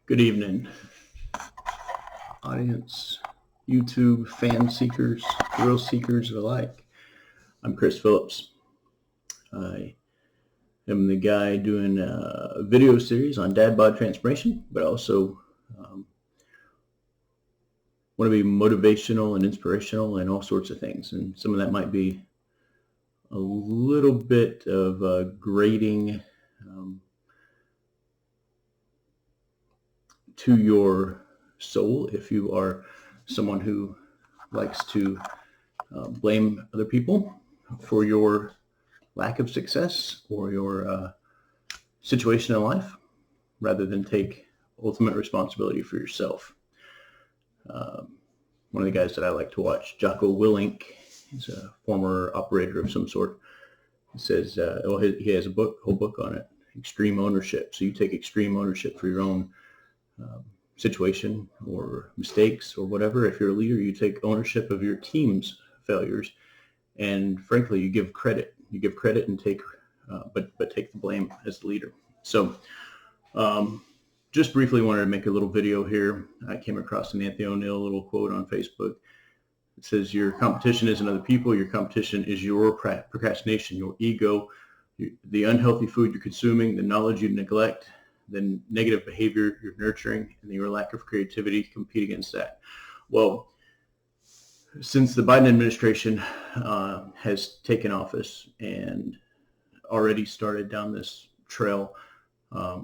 Good evening, audience, YouTube, fan seekers, thrill seekers alike. I'm Chris Phillips. I am the guy doing a video series on dad bod transformation, but also want to be motivational and inspirational and all sorts of things. And some of that might be a little bit of grading to your soul if you are someone who likes to blame other people for your lack of success or your situation in life rather than take ultimate responsibility for yourself. One of the guys that I like to watch, Jocko Willink, he's a former operator of some sort. He says, he has a whole book on it, extreme ownership. So you take extreme ownership for your own situation or mistakes or whatever. If you're a leader, you take ownership of your team's failures, and frankly, you give credit. You give credit and take, but take the blame as the leader. So, just briefly wanted to make a little video here. I came across an Anthony O'Neill little quote on Facebook. It says, "Your competition isn't other people. Your competition is your procrastination, your ego, the unhealthy food you're consuming, the knowledge you neglect, the negative behavior you're nurturing, and your lack of creativity. Compete against that." Well, since the Biden administration has taken office and already started down this trail,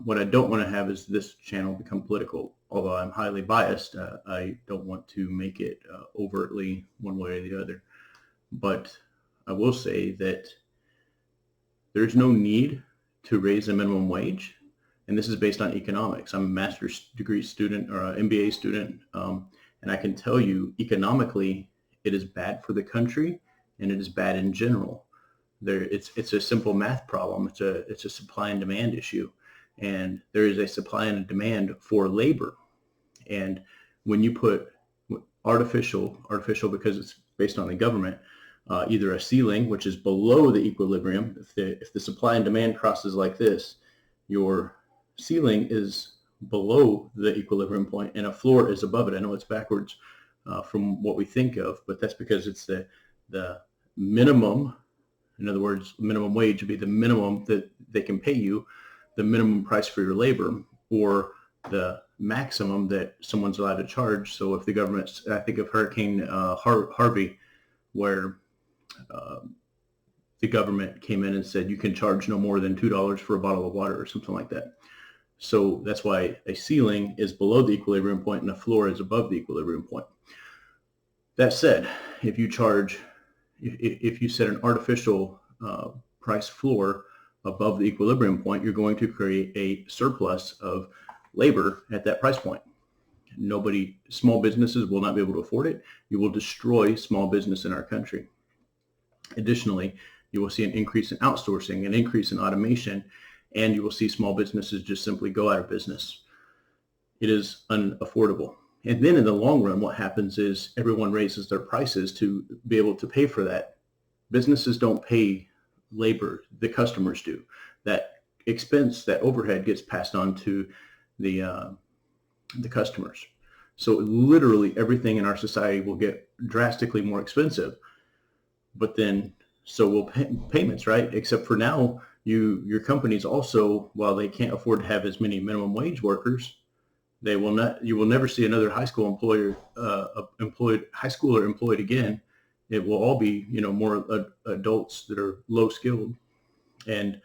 what I don't want to have is this channel become political. Although I'm highly biased, I don't want to make it overtly one way or the other. But I will say that there's no need to raise the minimum wage. And this is based on economics. I'm a master's degree student or an MBA student. And I can tell you economically, it is bad for the country and it is bad in general. It's a simple math problem. It's a supply and demand issue. And there is a supply and a demand for labor. And when you put artificial because it's based on the government, either a ceiling, which is below the equilibrium, if the supply and demand crosses like this, your ceiling is below the equilibrium point and a floor is above it. I know it's backwards from what we think of, but that's because it's the minimum. In other words, minimum wage would be the minimum that they can pay you, the minimum price for your labor, or the maximum that someone's allowed to charge. So if the government, I think of Hurricane Harvey, where the government came in and said you can charge no more than $2 for a bottle of water or something like that. So that's why a ceiling is below the equilibrium point and a floor is above the equilibrium point. That said, if you set an artificial price floor above the equilibrium point, you're going to create a surplus of labor at that price point. Small businesses will not be able to afford it. You will destroy small business in our country. Additionally, you will see an increase in outsourcing, an increase in automation, and you will see small businesses just simply go out of business. It is unaffordable. And then in the long run, what happens is everyone raises their prices to be able to pay for that. Businesses don't pay labor, the customers do. That expense, that overhead gets passed on to the customers. So literally everything in our society will get drastically more expensive, but then so will payments, right? Except for now, your companies also, while they can't afford to have as many minimum wage workers, you will never see another high schooler employed again. It will all be, more adults that are low skilled, and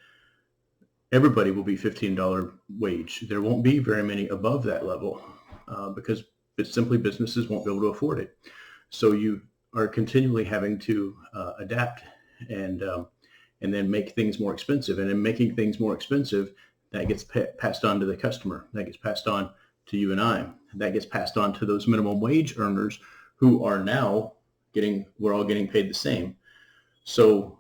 everybody will be $15 wage. There won't be very many above that level because it's simply businesses won't be able to afford it. So you are continually having to adapt and then make things more expensive. And in making things more expensive, that gets passed on to the customer. That gets passed on to you and I. That gets passed on to those minimum wage earners who are now we're all getting paid the same. So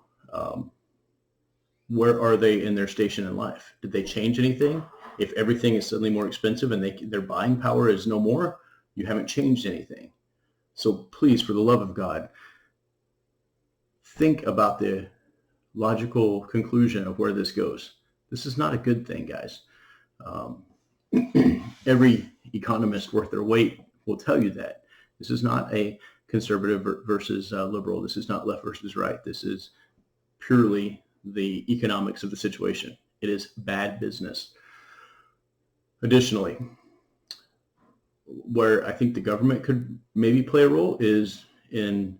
where are they in their station in life? Did they change anything? If everything is suddenly more expensive and their buying power is no more, you haven't changed anything. So please, for the love of God, think about the logical conclusion of where this goes. This is not a good thing, guys. Every economists worth their weight will tell you that. This is not a conservative versus liberal. This is not left versus right. This is purely the economics of the situation. It is bad business. Additionally, where I think the government could maybe play a role is in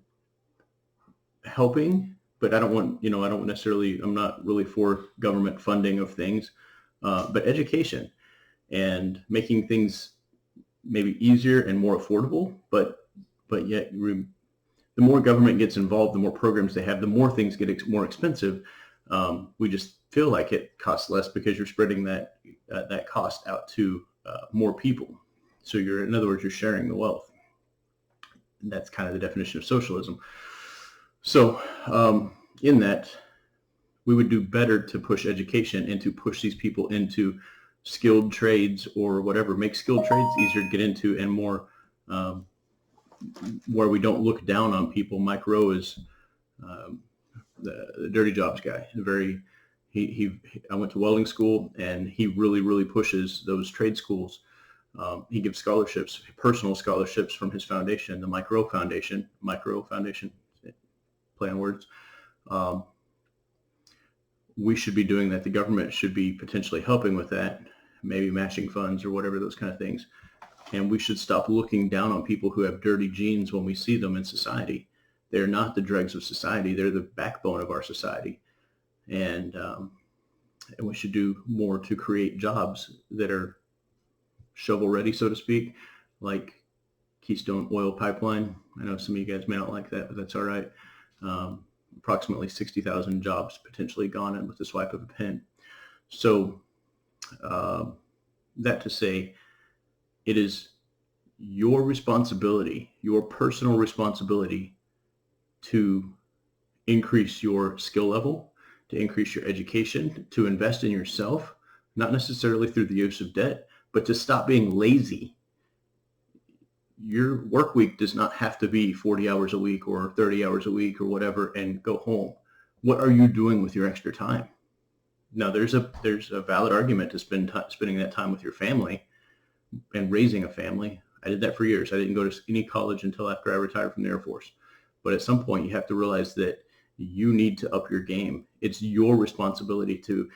helping, but I don't necessarily, I'm not really for government funding of things, but education and making things maybe easier and more affordable, but yet the more government gets involved, the more programs they have, the more things get more expensive. We just feel like it costs less because you're spreading that cost out to more people. So in other words, you're sharing the wealth. And that's kind of the definition of socialism. So in that, we would do better to push education and to push these people into skilled trades or whatever, make skilled trades easier to get into and more where we don't look down on people. Mike Rowe is the dirty jobs guy. I went to welding school, and he really, really pushes those trade schools. He gives scholarships, personal scholarships from his foundation, the Mike Rowe Foundation, play on words. We should be doing that. The government should be potentially helping with that, maybe matching funds or whatever, those kind of things. And we should stop looking down on people who have dirty genes when we see them in society. They're not the dregs of society. They're the backbone of our society. And we should do more to create jobs that are shovel ready, so to speak, like Keystone Oil Pipeline. I know some of you guys may not like that, but that's all right. Approximately 60,000 jobs potentially gone with the swipe of a pen. So that to say, it is your responsibility, your personal responsibility, to increase your skill level, to increase your education, to invest in yourself, not necessarily through the use of debt, but to stop being lazy. Your work week does not have to be 40 hours a week or 30 hours a week or whatever and go home. What are you doing with your extra time? Now, there's a valid argument to spending that time with your family and raising a family. I did that for years. I didn't go to any college until after I retired from the Air Force. But at some point, you have to realize that you need to up your game. It's your responsibility to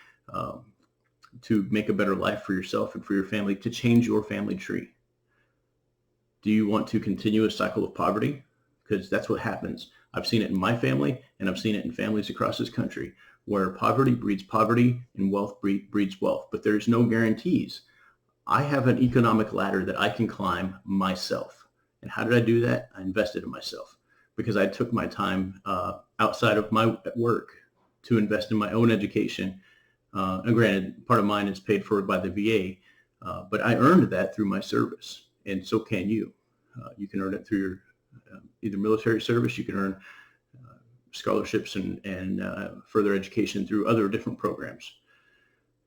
make a better life for yourself and for your family, to change your family tree. Do you want to continue a cycle of poverty? Because that's what happens. I've seen it in my family, and I've seen it in families across this country, where poverty breeds poverty and wealth breeds wealth. But there's no guarantees. I have an economic ladder that I can climb myself. And how did I do that? I invested in myself, because I took my time outside of my work to invest in my own education. And granted, part of mine is paid for by the VA, but I earned that through my service, and so can you. You can earn it through your either military service. You can earn scholarships and further education through other different programs.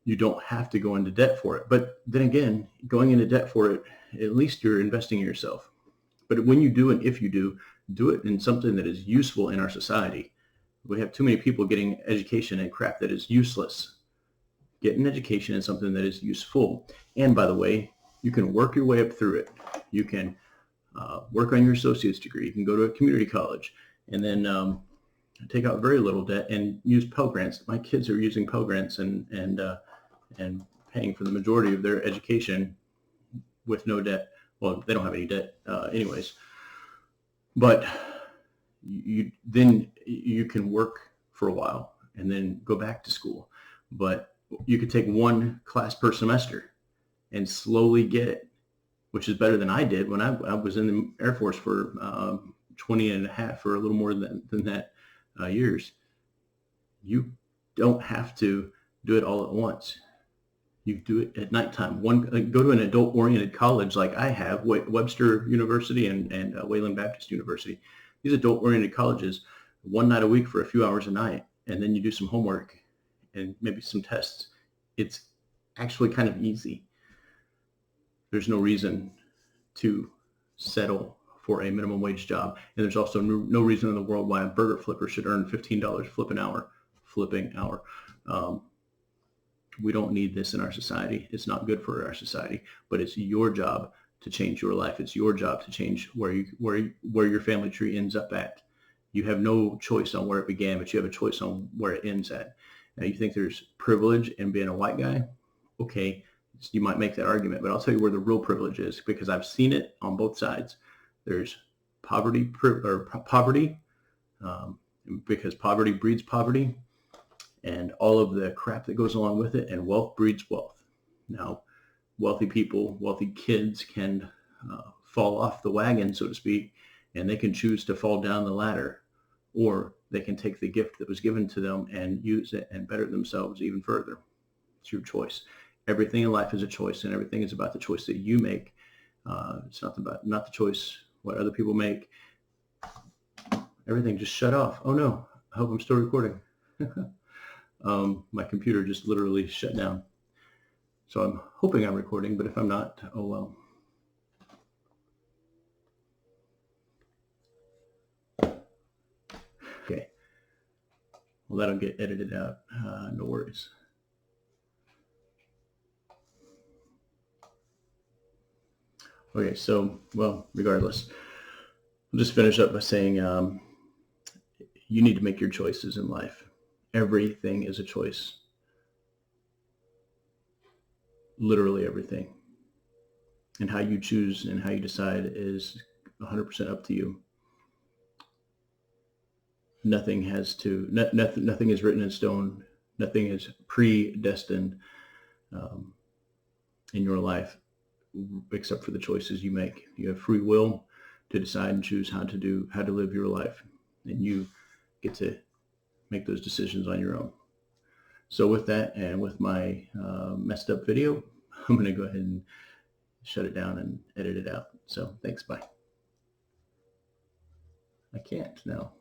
You don't have to go into debt for it. But then again, going into debt for it, at least you're investing in yourself. But when you do, and if you do it in something that is useful in our society. We have too many people getting education in crap that is useless. Get an education in something that is useful. And by the way, you can work your way up through it. You can work on your associate's degree. You can go to a community college and then take out very little debt and use Pell Grants. My kids are using Pell Grants and paying for the majority of their education with no debt. Well, they don't have any debt anyways. But you can work for a while and then go back to school. But you could take one class per semester and slowly get it, which is better than I did when I was in the Air Force for 20 and a half, or a little more than that years. You don't have to do it all at once. You do it at nighttime. Go to an adult-oriented college like I have, Webster University and Wayland Baptist University. These adult-oriented colleges, one night a week for a few hours a night, and then you do some homework and maybe some tests. It's actually kind of easy. There's no reason to settle for a minimum wage job. And there's also no reason in the world why a burger flipper should earn $15 flipping hour. We don't need this in our society. It's not good for our society, but it's your job to change your life. It's your job to change where your family tree ends up at. You have no choice on where it began, but you have a choice on where it ends at. Now, you think there's privilege in being a white guy? Okay, you might make that argument, but I'll tell you where the real privilege is, because I've seen it on both sides. There's poverty, because poverty breeds poverty, and all of the crap that goes along with it, and wealth breeds wealth. Now, wealthy people, wealthy kids can fall off the wagon, so to speak, and they can choose to fall down the ladder, or they can take the gift that was given to them and use it and better themselves even further. It's your choice. Everything in life is a choice, and everything is about the choice that you make. It's not the choice what other people make. Everything just shut off. Oh no, I hope I'm still recording. My computer just literally shut down. So I'm hoping I'm recording, but if I'm not, oh well. Okay. Well, that'll get edited out. No worries. Okay, so, well, regardless, I'll just finish up by saying you need to make your choices in life. Everything is a choice. Literally everything. And how you choose and how you decide is 100% up to you. Nothing is written in stone. Nothing is predestined in your life except for the choices you make. You have free will to decide and choose how to live your life, and you get to make those decisions on your own. So with that, and with my messed up video, I'm going to go ahead and shut it down and edit it out. So thanks, bye. I can't now.